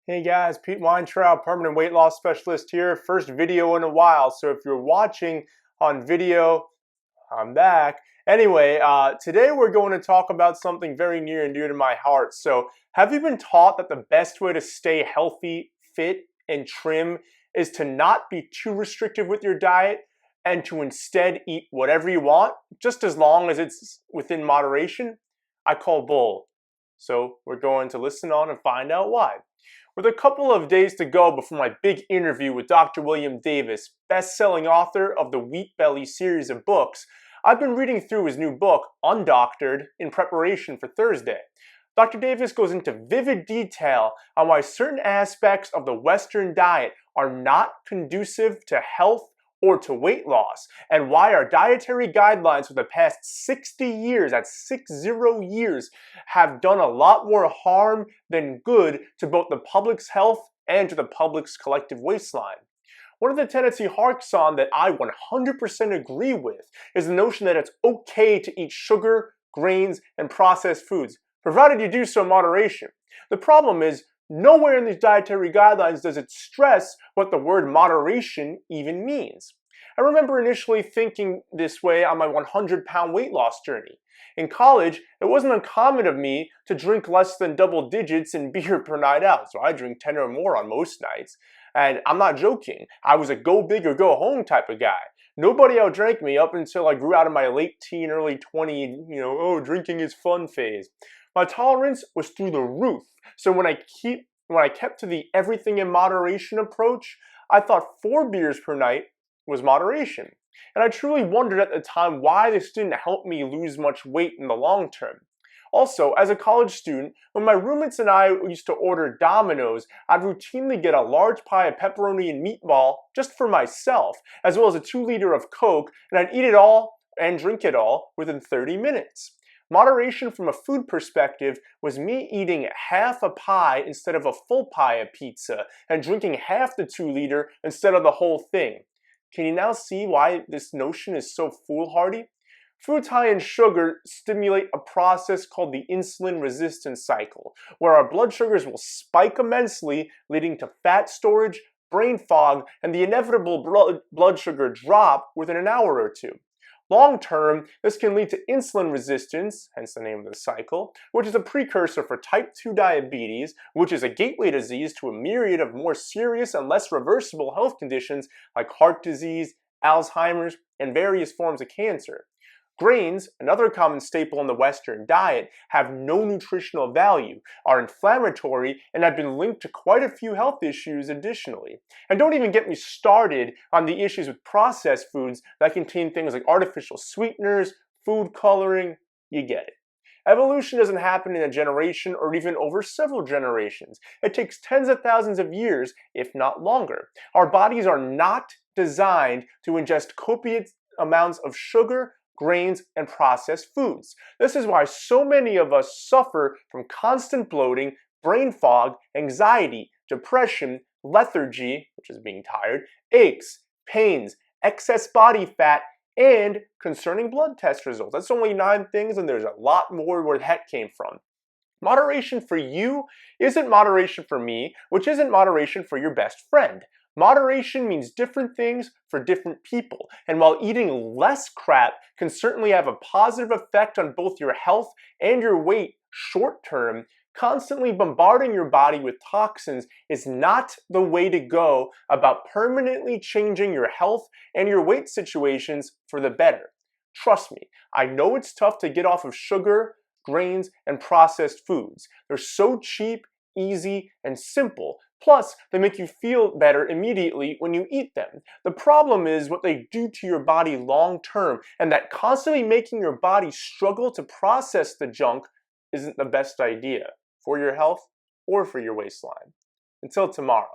Hey guys, Pete Weintraub, permanent weight loss specialist here. First video in a while, so if you're watching on video, I'm back. Anyway, today we're going to talk about something very near and dear to my heart. So, have you been taught that the best way to stay healthy, fit, and trim is to not be too restrictive with your diet and to instead eat whatever you want, just as long as it's within moderation? I call bull. So, we're going to listen on and find out why. With a couple of days to go before my big interview with Dr. William Davis, best-selling author of the Wheat Belly series of books, I've been reading through his new book, Undoctored, in preparation for Thursday. Dr. Davis goes into vivid detail on why certain aspects of the Western diet are not conducive to health or to weight loss, and why our dietary guidelines for the past 60 years, that's 60 years, have done a lot more harm than good to both the public's health and to the public's collective waistline. One of the tenets he harks on that I 100% agree with is the notion that it's okay to eat sugar, grains, and processed foods, provided you do so in moderation. The problem is, nowhere in these dietary guidelines does it stress what the word moderation even means. I remember initially thinking this way on my 100-pound weight loss journey. In college, it wasn't uncommon of me to drink less than double digits in beer per night out, so I drink 10 or more on most nights. And I'm not joking, I was a go big or go home type of guy. Nobody outdrank me up until I grew out of my late teen, early 20, drinking is fun phase. My tolerance was through the roof, so when I kept to the everything in moderation approach, I thought 4 beers per night was moderation. And I truly wondered at the time why this didn't help me lose much weight in the long term. Also, as a college student, when my roommates and I used to order Domino's, I'd routinely get a large pie of pepperoni and meatball just for myself, as well as a 2-liter of Coke, and I'd eat it all and drink it all within 30 minutes. Moderation from a food perspective was me eating half a pie instead of a full pie of pizza, and drinking half the 2-liter instead of the whole thing. Can you now see why this notion is so foolhardy? Foods high in sugar stimulate a process called the insulin resistance cycle, where our blood sugars will spike immensely, leading to fat storage, brain fog, and the inevitable blood sugar drop within an hour or two. Long term, this can lead to insulin resistance, hence the name of the cycle, which is a precursor for type 2 diabetes, which is a gateway disease to a myriad of more serious and less reversible health conditions like heart disease, Alzheimer's, and various forms of cancer. Grains, another common staple in the Western diet, have no nutritional value, are inflammatory, and have been linked to quite a few health issues additionally. And don't even get me started on the issues with processed foods that contain things like artificial sweeteners, food coloring, you get it. Evolution doesn't happen in a generation or even over several generations. It takes tens of thousands of years, if not longer. Our bodies are not designed to ingest copious amounts of sugar, grains, and processed foods. This is why so many of us suffer from constant bloating, brain fog, anxiety, depression, lethargy, which is being tired, aches, pains, excess body fat, and concerning blood test results. That's only 9 things, and there's a lot more where that came from. Moderation for you isn't moderation for me, which isn't moderation for your best friend. Moderation means different things for different people, and while eating less crap can certainly have a positive effect on both your health and your weight short term, constantly bombarding your body with toxins is not the way to go about permanently changing your health and your weight situations for the better. Trust me, I know it's tough to get off of sugar, grains, and processed foods. They're so cheap, easy, and simple. Plus, they make you feel better immediately when you eat them. The problem is what they do to your body long term, and that constantly making your body struggle to process the junk isn't the best idea for your health or for your waistline. Until tomorrow.